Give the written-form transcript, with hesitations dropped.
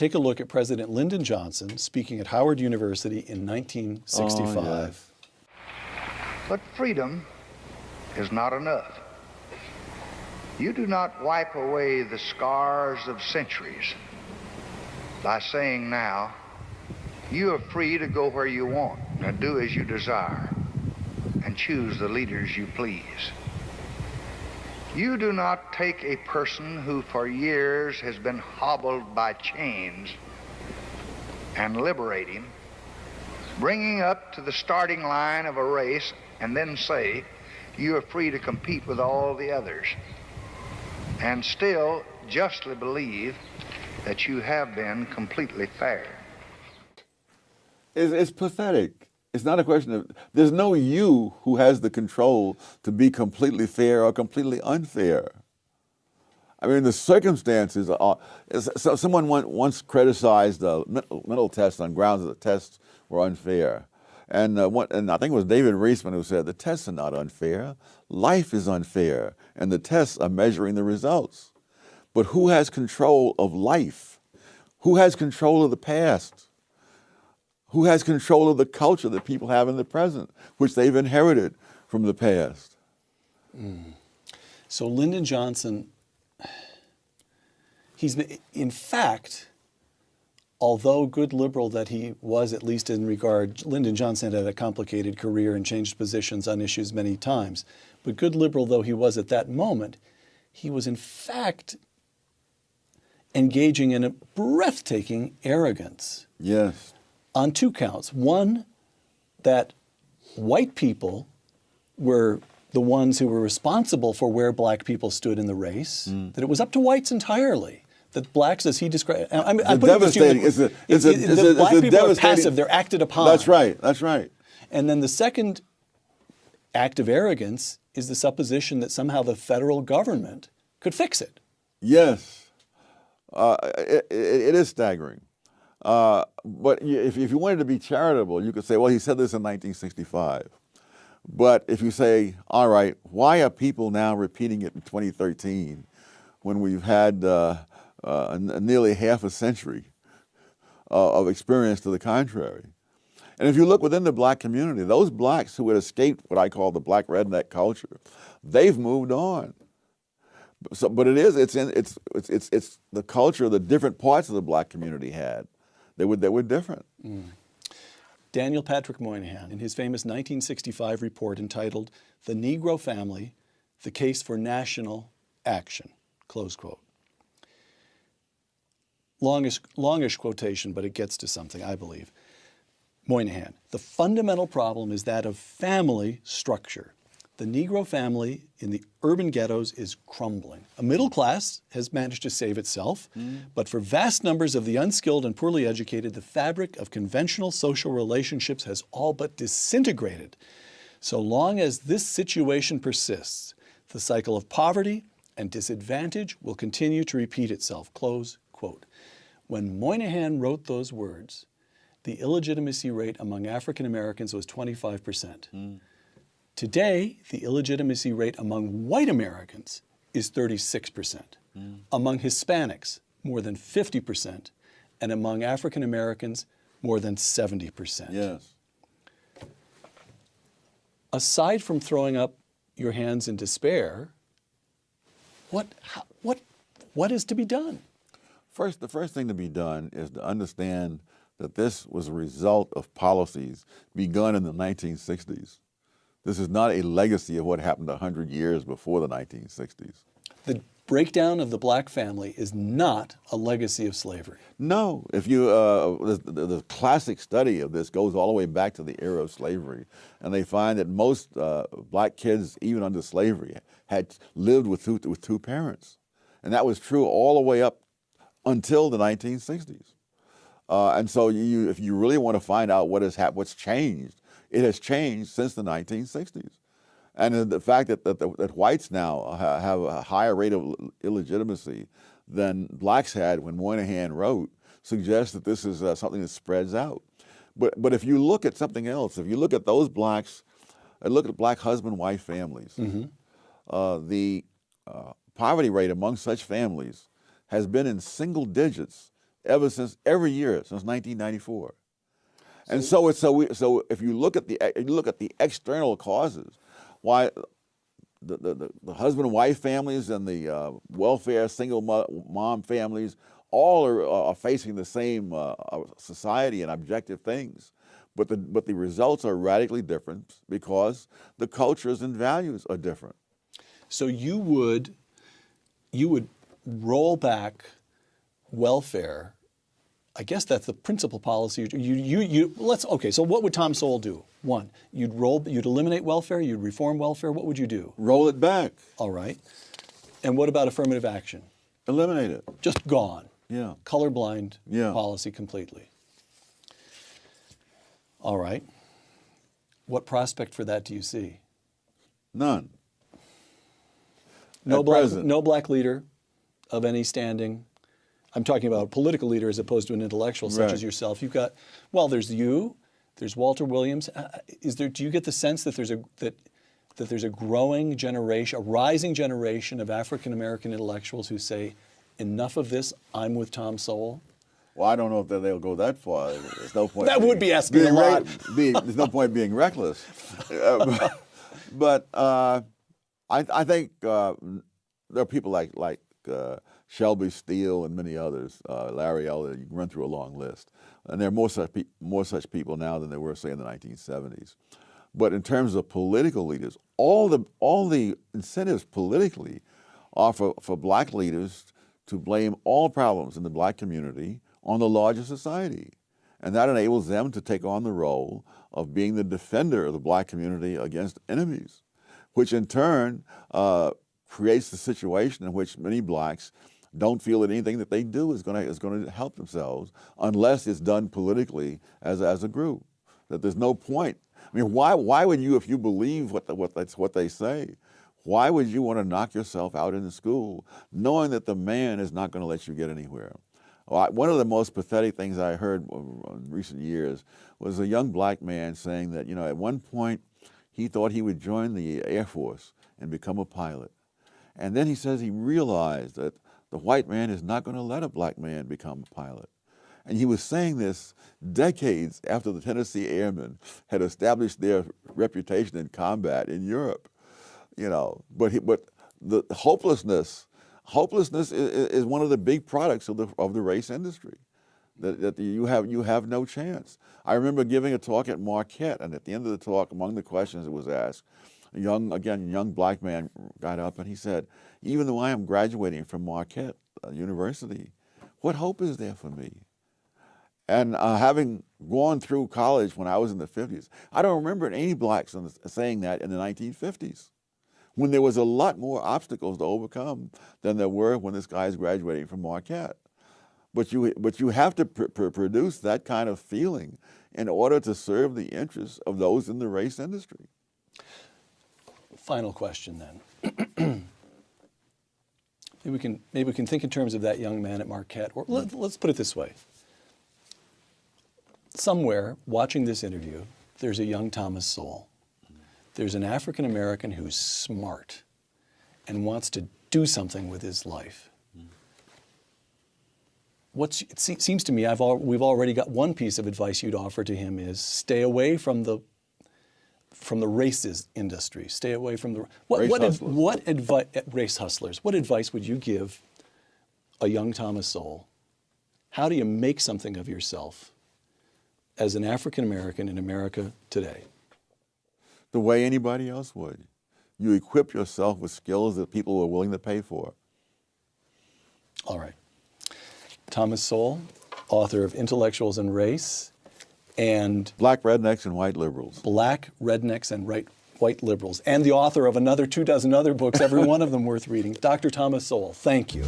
take a look at President Lyndon Johnson speaking at Howard University in 1965. Oh, yes. But freedom is not enough. You do not wipe away the scars of centuries by saying now, you are free to go where you want and do as you desire and choose the leaders you please. You do not take a person who for years has been hobbled by chains and liberate him, bringing up to the starting line of a race, and then say, you are free to compete with all the others, and still justly believe that you have been completely fair. It's pathetic. It's not a question of, there's no you who has the control to be completely fair or completely unfair. I mean, the circumstances are, so someone once criticized the mental tests on grounds that the tests were unfair. And I think it was David Reisman who said, the tests are not unfair, life is unfair, and the tests are measuring the results. But who has control of life? Who has control of the past? Who has control of the culture that people have in the present, which they've inherited from the past? So Lyndon Johnson, in fact, although good liberal that he was, at least in regard, Lyndon Johnson had a complicated career and changed positions on issues many times, but good liberal though he was at that moment, he was in fact engaging in a breathtaking arrogance. Yes. On two counts. One, that white people were the ones who were responsible for where black people stood in the race, that it was up to whites entirely. That blacks, as he described, I mean, I put it this way, the black people are passive, they're acted upon. That's right, that's right. And then the second act of arrogance is the supposition that somehow the federal government could fix it. Yes, it is staggering. But if you wanted to be charitable, you could say, well, he said this in 1965. But if you say, all right, why are people now repeating it in 2013 when we've had nearly half a century of experience to the contrary? And if you look within the black community, those blacks who had escaped what I call the black redneck culture, they've moved on. So, but it's the culture the different parts of the black community had. They were different. Daniel Patrick Moynihan, in his famous 1965 report entitled "The Negro Family, the Case for National Action," close quote. Longish quotation, but it gets to something, I believe. Moynihan, the fundamental problem is that of family structure. The Negro family in the urban ghettos is crumbling. A middle class has managed to save itself, but for vast numbers of the unskilled and poorly educated, the fabric of conventional social relationships has all but disintegrated. So long as this situation persists, the cycle of poverty and disadvantage will continue to repeat itself, close quote. When Moynihan wrote those words, the illegitimacy rate among African Americans was 25%. Today, the illegitimacy rate among white Americans is 36%. Among Hispanics, more than 50%, and among African Americans, more than 70%. Yes. Aside from throwing up your hands in despair, what is to be done? The first thing to be done is to understand that this was a result of policies begun in the 1960s. This is not a legacy of what happened 100 years before the 1960s. The breakdown of the black family is not a legacy of slavery. No. If you, the classic study of this goes all the way back to the era of slavery, and they find that most black kids, even under slavery, had lived with two parents. And that was true all the way up until the 1960s. And so if you really want to find out what's changed, it has changed since the 1960s. And the fact that whites now have a higher rate of illegitimacy than blacks had when Moynihan wrote suggests that this is something that spreads out. But if you look at something else, if you look at those blacks, look at black husband-wife families, the poverty rate among such families has been in single digits every year since 1994. And so if you look at the external causes, why the husband and wife families and the welfare single mom families all are facing the same society and objective things, but the results are radically different because the cultures and values are different. So you would roll back welfare. I guess that's the principal policy. Okay. So what would Tom Sowell do? One, you'd eliminate welfare. You'd reform welfare. What would you do? Roll it back. All right. And what about affirmative action? Eliminate it. Just gone. Yeah. Colorblind Yeah. policy completely. All right. What prospect for that do you see? None. No present. black leader of any standing. I'm talking about a political leader as opposed to an intellectual such Right. as yourself. You've got, well, there's you, there's Walter Williams. Do you get the sense that there's a growing generation, a rising generation of African American intellectuals who say, enough of this, I'm with Tom Sowell? Well, I don't know if they'll go that far. There's no point. That would be asking a lot. There's no point being reckless. But I think there are people like Shelby Steele and many others, Larry Elder. You can run through a long list, and there are more such people now than there were, say, in the 1970s. But in terms of political leaders, all the incentives politically are for black leaders to blame all problems in the black community on the larger society. And that enables them to take on the role of being the defender of the black community against enemies, which in turn creates the situation in which many blacks don't feel that anything that they do is going to help themselves unless it's done politically as a group. That there's no point. I mean, why would you, if you believe what they say, why would you want to knock yourself out in the school knowing that the man is not going to let you get anywhere? One of the most pathetic things I heard in recent years was a young black man saying that, at one point he thought he would join the Air Force and become a pilot. And then he says he realized that the white man is not going to let a black man become a pilot. And he was saying this decades after the Tennessee Airmen had established their reputation in combat in Europe. But the hopelessness is one of the big products of the race industry. That you have no chance. I remember giving a talk at Marquette, and at the end of the talk, among the questions that was asked, a young black man got up and he said, "Even though I am graduating from Marquette University, what hope is there for me?" And having gone through college when I was in the 50s, I don't remember any blacks saying that in the 1950s, when there was a lot more obstacles to overcome than there were when this guy is graduating from Marquette. But you have to produce that kind of feeling in order to serve the interests of those in the race industry. Final question then. Maybe we can think in terms of that young man at Marquette. Or let's put it this way. Somewhere watching this interview, there's a young Thomas Sowell. There's an African American who's smart and wants to do something with his life. It seems to me we've already got one piece of advice you'd offer to him is stay away from the races industry. Stay away from the race hustlers. What advice would you give a young Thomas Sowell? How do you make something of yourself as an African American in America today? The way anybody else would. You equip yourself with skills that people are willing to pay for. All right. Thomas Sowell, author of Intellectuals and Race and Black Rednecks and White Liberals. Black Rednecks and White Liberals, and the author of another 24 other books, every one of them worth reading. Dr. Thomas Sowell, thank you.